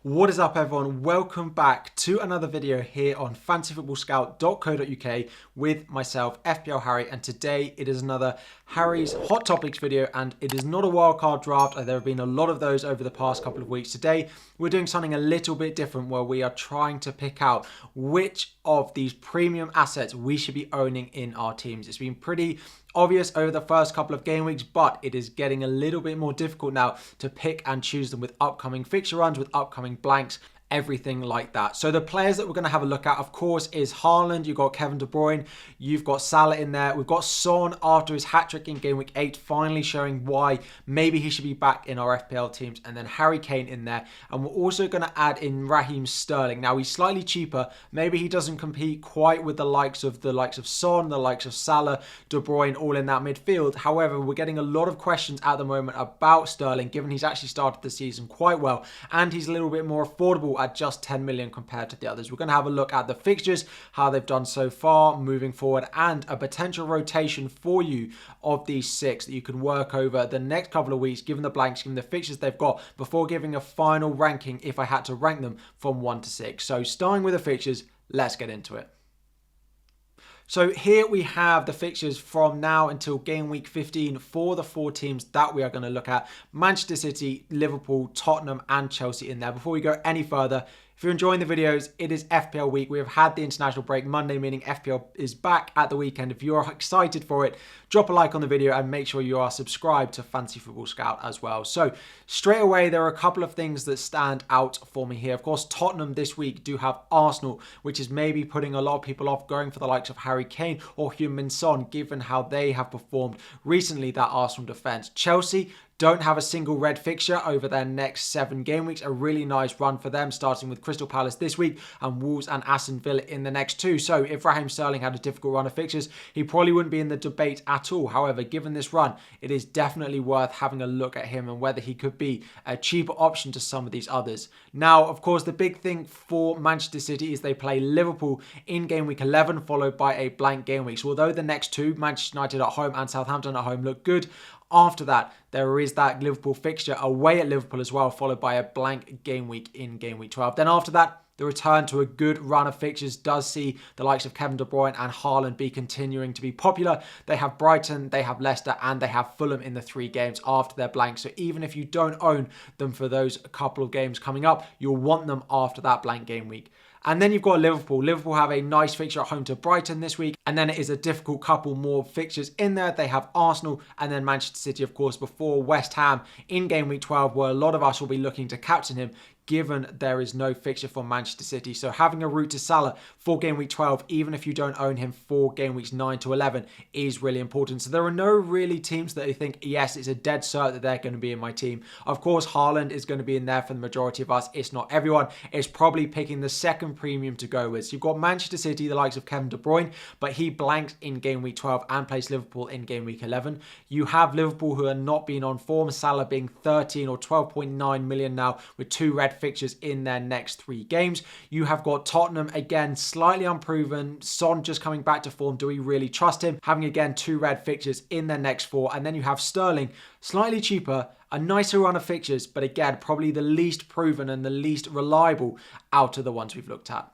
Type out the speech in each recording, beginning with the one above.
What is up, everyone? Welcome back to another video here on fantasyfootballscout.co.uk with myself, FPL Harry, and today it is another Harry's Hot Topics video, and it is not a wildcard draft. There have been a lot of those over the past couple of weeks. Today we're doing something a little bit different where we are trying to pick out which of these premium assets we should be owning in our teams. It's been pretty obvious over the first couple of game weeks, but it is getting a little bit more difficult now to pick and choose them with upcoming fixture runs, with upcoming blanks, everything like that. So the players that we're going to have a look at, of course, is Haaland. You've got Kevin De Bruyne. You've got Salah in there. We've got Son after his hat-trick in game week 8, finally showing why maybe he should be back in our FPL teams. And then Harry Kane in there. And we're also going to add in Raheem Sterling. Now, he's slightly cheaper. Maybe he doesn't compete quite with the likes of Son, the likes of Salah, De Bruyne, all in that midfield. However, we're getting a lot of questions at the moment about Sterling, given he's actually started the season quite well. And he's a little bit more affordable at just 10 million compared to the others. We're going to have a look at the fixtures, how they've done so far moving forward, and a potential rotation for you of these 6 that you can work over the next couple of weeks, given the blanks, given the fixtures they've got, before giving a final ranking if I had to rank them from 1 to 6. So starting with the fixtures, let's get into it. So here we have the fixtures from now until game week 15 for the 4 teams that we are going to look at. Manchester City, Liverpool, Tottenham and Chelsea in there. Before we go any further, if you're enjoying the videos, it is FPL week. We have had the international break Monday, meaning FPL is back at the weekend. If you're excited for it, drop a like on the video and make sure you are subscribed to Fantasy Football Scout as well. So straight away, there are a couple of things that stand out for me here. Of course, Tottenham this week do have Arsenal, which is maybe putting a lot of people off going for the likes of Harry Kane or Heung-min Son, given how they have performed recently, that Arsenal defence. Chelsea don't have a single red fixture over their next 7 game weeks. A really nice run for them, starting with Crystal Palace this week and Wolves and Aston Villa in the next 2. So if Raheem Sterling had a difficult run of fixtures, he probably wouldn't be in the debate at all. However, given this run, it is definitely worth having a look at him and whether he could be a cheaper option to some of these others. Now, of course, the big thing for Manchester City is they play Liverpool in game week 11, followed by a blank game week. So although the next 2, Manchester United at home and Southampton at home, look good, after that, there is that Liverpool fixture away at Liverpool as well, followed by a blank game week in game week 12. Then after that, the return to a good run of fixtures does see the likes of Kevin De Bruyne and Haaland be continuing to be popular. They have Brighton, they have Leicester, and they have Fulham in the 3 games after their blank. So even if you don't own them for those couple of games coming up, you'll want them after that blank game week. And then you've got Liverpool. Liverpool have a nice fixture at home to Brighton this week. And then it is a difficult couple more fixtures in there. They have Arsenal and then Manchester City, of course, before West Ham in game week 12, where a lot of us will be looking to captain him, given there is no fixture for Manchester City. So having a route to Salah for game week 12, even if you don't own him for game weeks 9 to 11, is really important. So there are no really teams that you think, yes, it's a dead cert that they're going to be in my team. Of course, Haaland is going to be in there for the majority of us. It's not everyone. It's probably picking the second premium to go with. So you've got Manchester City, the likes of Kevin De Bruyne, but he blanks in game week 12 and plays Liverpool in game week 11. You have Liverpool, who are not being on form, Salah being 13 or 12.9 million now with 2 red fixtures in their next 3 games. You have got Tottenham, again, slightly unproven. Son just coming back to form. Do we really trust him? Having, again, 2 red fixtures in their next 4. And then you have Sterling, slightly cheaper, a nicer run of fixtures, but again, probably the least proven and the least reliable out of the ones we've looked at.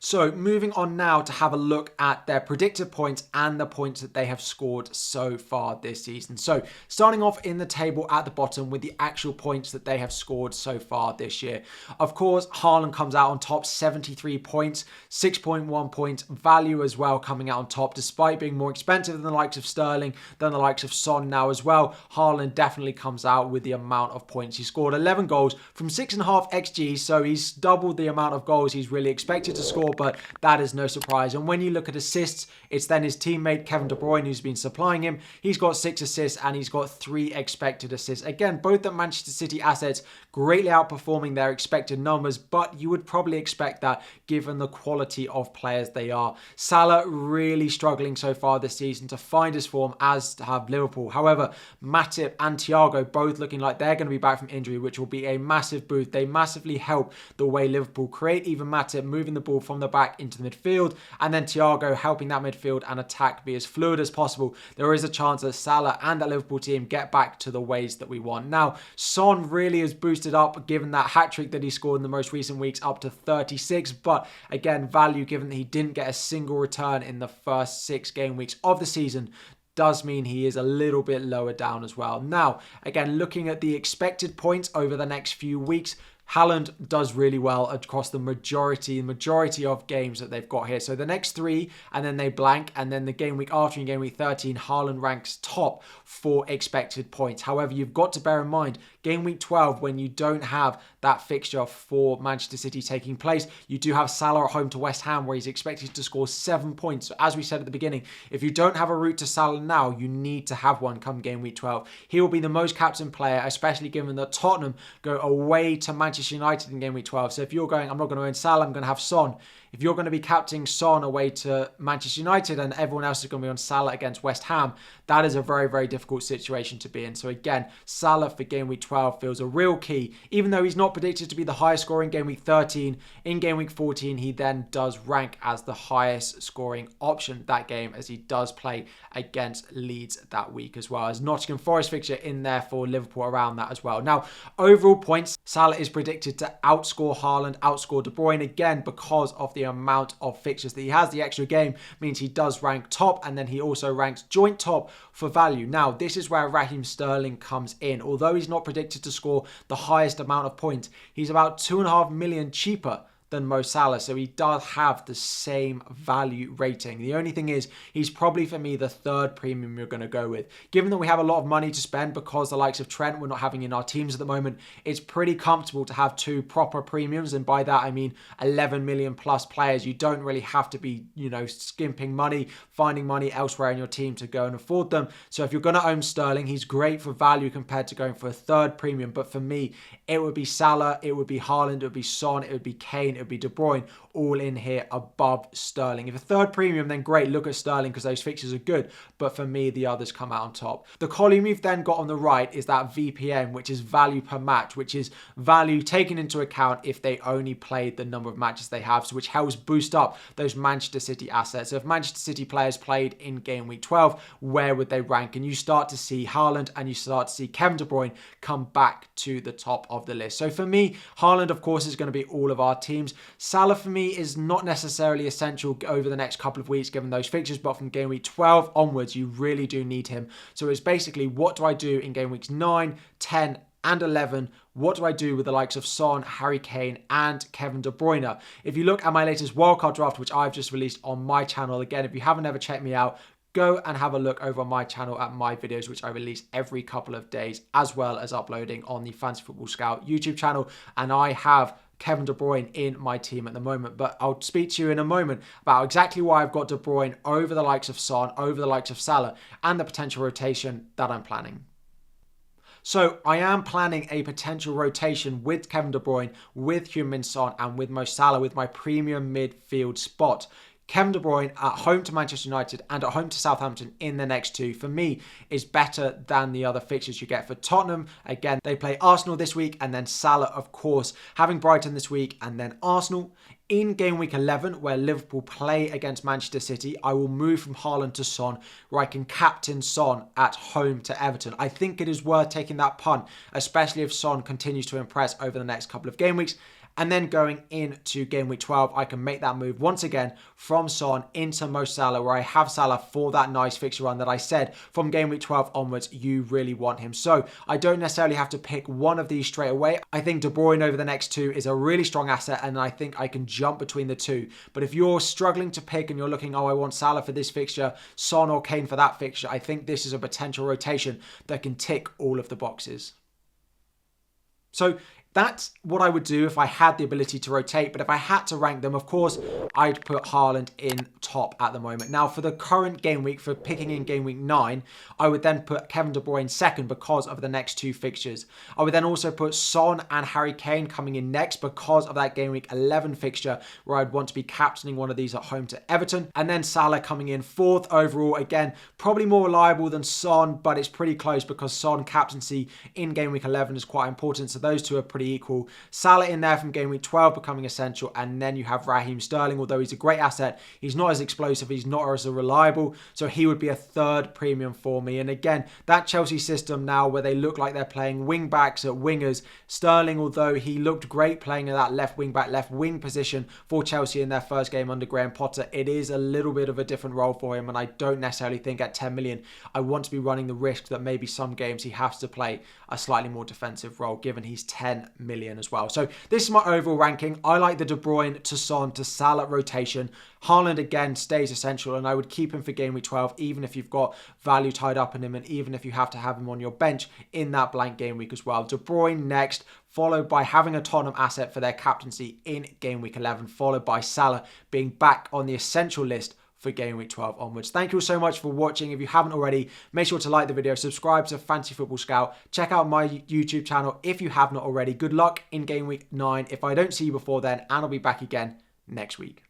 So moving on now to have a look at their predicted points and the points that they have scored so far this season. So starting off in the table at the bottom with the actual points that they have scored so far this year. Of course, Haaland comes out on top, 73 points, 6.1 points value as well coming out on top, despite being more expensive than the likes of Sterling, than the likes of Son now as well. Haaland definitely comes out with the amount of points. He scored 11 goals from 6.5 XG, so he's doubled the amount of goals he's really expected to score, but that is no surprise. And when you look at assists, it's then his teammate Kevin De Bruyne who's been supplying him. He's got 6 assists and he's got 3 expected assists. Again, both the Manchester City assets greatly outperforming their expected numbers, but you would probably expect that given the quality of players they are. Salah really struggling so far this season to find his form, as have Liverpool. However, Matip and Thiago both looking like they're going to be back from injury, which will be a massive boost. They massively help the way Liverpool create. Even Matip moving the ball from the back into the midfield, and then Thiago helping that midfield and attack be as fluid as possible, there is a chance that Salah and that Liverpool team get back to the ways that we want. Now, Son really has boosted up, given that hat-trick that he scored in the most recent weeks, up to 36, but again, value given that he didn't get a single return in the first 6 game weeks of the season does mean he is a little bit lower down as well. Now, again, looking at the expected points over the next few weeks, Haaland does really well across the majority of games that they've got here. So the next 3, and then they blank, and then the game week after in game week 13, Haaland ranks top for expected points. However, you've got to bear in mind, game week 12, when you don't have that fixture for Manchester City taking place, you do have Salah at home to West Ham, where he's expected to score 7 points. So as we said at the beginning, if you don't have a route to Salah now, you need to have one come game week 12. He will be the most captain player, especially given that Tottenham go away to Manchester United in game week 12. So if you're going, I'm not going to own Salah, I'm going to have Son. If you're going to be captaining Son away to Manchester United and everyone else is going to be on Salah against West Ham, that is a very, very difficult situation to be in. So again, Salah for game week 12 feels a real key. Even though he's not predicted to be the highest scorer in game week 13, in game week 14, he then does rank as the highest scoring option that game, as he does play against Leeds that week as well. As Nottingham Forest fixture in there for Liverpool around that as well. Now, overall points, Salah is predicted to outscore Haaland, outscore De Bruyne, again, because of the amount of fixtures that he has. The extra game means he does rank top, and then he also ranks joint top for value. Now, this is where Raheem Sterling comes in. Although he's not predicted to score the highest amount of points, he's about 2.5 million cheaper than Mo Salah, so he does have the same value rating. The only thing is, he's probably for me the 3rd premium you're going to go with. Given that we have a lot of money to spend because the likes of Trent we're not having in our teams at the moment, it's pretty comfortable to have 2 proper premiums, and by that I mean 11 million plus players. You don't really have to be, skimping money, finding money elsewhere in your team to go and afford them. So if you're going to own Sterling, he's great for value compared to going for a 3rd premium, but for me, it would be Salah, it would be Haaland, it would be Son, it would be Kane, it would be De Bruyne, all in here above Sterling. If a 3rd premium, then great, look at Sterling because those fixtures are good, but for me, the others come out on top. The column you've then got on the right is that VPN, which is value per match, which is value taken into account if they only played the number of matches they have, so which helps boost up those Manchester City assets. So if Manchester City players played in game week 12, where would they rank? And you start to see Haaland and you start to see Kevin De Bruyne come back to the top of the list. So for me, Haaland, of course, is going to be all of our teams. Salah for me is not necessarily essential over the next couple of weeks given those fixtures, but from game week 12 onwards, you really do need him. So it's basically, what do I do in game weeks 9, 10, and 11? What do I do with the likes of Son, Harry Kane, and Kevin De Bruyne? If you look at my latest wildcard draft, which I've just released on my channel, again, if you haven't ever checked me out, go and have a look over on my channel at my videos, which I release every couple of days, as well as uploading on the Fantasy Football Scout YouTube channel. And I have Kevin De Bruyne in my team at the moment, but I'll speak to you in a moment about exactly why I've got De Bruyne over the likes of Son, over the likes of Salah, and the potential rotation that I'm planning. So I am planning a potential rotation with Kevin De Bruyne, with Heung-min Son, and with Mo Salah with my premium midfield spot. Kevin De Bruyne at home to Manchester United and at home to Southampton in the next 2, for me, is better than the other fixtures you get for Tottenham. Again, they play Arsenal this week, and then Salah, of course, having Brighton this week, and then Arsenal. In game week 11, where Liverpool play against Manchester City, I will move from Haaland to Son, where I can captain Son at home to Everton. I think it is worth taking that punt, especially if Son continues to impress over the next couple of game weeks. And then going into game week 12, I can make that move once again from Son into Mo Salah, where I have Salah for that nice fixture run that I said from game week 12 onwards, you really want him. So I don't necessarily have to pick one of these straight away. I think De Bruyne over the next 2 is a really strong asset, and I think I can jump between the 2. But if you're struggling to pick and you're looking, oh, I want Salah for this fixture, Son or Kane for that fixture, I think this is a potential rotation that can tick all of the boxes. So that's what I would do if I had the ability to rotate. But if I had to rank them, of course, I'd put Haaland in top at the moment. Now, for the current game week, for picking in game week 9, I would then put Kevin De Bruyne second because of the next 2 fixtures. I would then also put Son and Harry Kane coming in next because of that game week 11 fixture, where I'd want to be captaining one of these at home to Everton. And then Salah coming in 4th overall. Again, probably more reliable than Son, but it's pretty close because Son captaincy in game week 11 is quite important. So those 2 are pretty pretty equal. Salah in there from game week 12 becoming essential, and then you have Raheem Sterling. Although he's a great asset, he's not as explosive, he's not as reliable, so he would be a third premium for me. And again, that Chelsea system now where they look like they're playing wing backs at wingers. Sterling, although he looked great playing in that left wing back, left wing position for Chelsea in their first game under Graham Potter, it is a little bit of a different role for him, and I don't necessarily think at 10 million I want to be running the risk that maybe some games he has to play a slightly more defensive role, given he's 10 million as well. So this is my overall ranking. I like the De Bruyne to Son to Salah rotation. Haaland again stays essential, and I would keep him for game week 12, even if you've got value tied up in him, and even if you have to have him on your bench in that blank game week as well. De Bruyne next, followed by having a Tottenham asset for their captaincy in game week 11, followed by Salah being back on the essential list for game week 12 onwards. Thank you all so much for watching. If you haven't already, make sure to like the video, subscribe to Fantasy Football Scout, check out my YouTube channel if you have not already. Good luck in game week 9 if I don't see you before then, and I'll be back again next week.